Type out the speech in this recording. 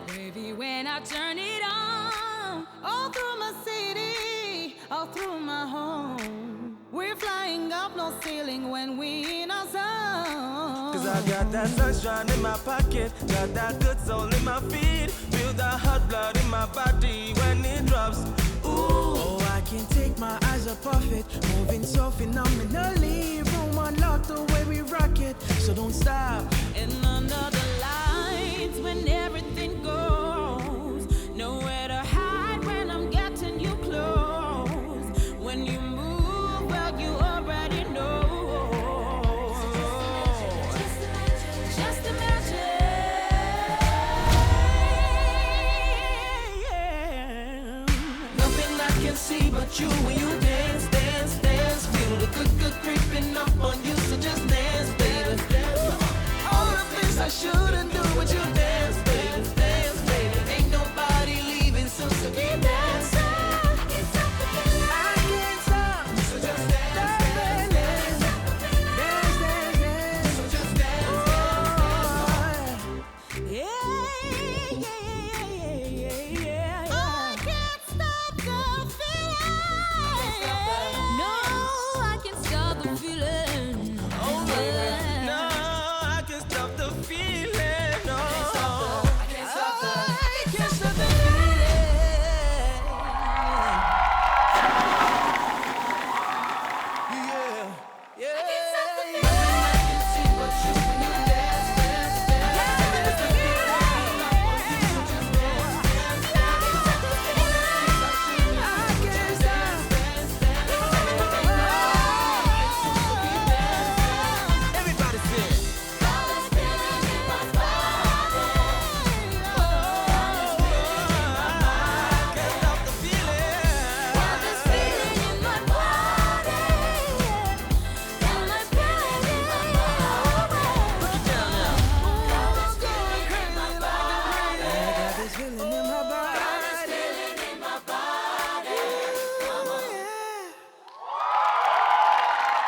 Wavy when I turn it on. All through my city, all through my home. We're flying up no ceiling when we in our zone. Cause I got that sunshine in my pocket, got that good soul in my feet. Feel the hot blood in my body when it drops. Ooh, oh, I can't take my eyes up off it. Moving so phenomenally. Room unlocked the way we rock it. So don't stop. And under the lights when everything goes. Nowhere to hide when I'm getting you close. When you move, well, you already know. Just imagine. Nothing I can see but you when you dance, dance, dance. Feel the good creeping up on you, so just dance, baby. All the things I shouldn't do, but you do.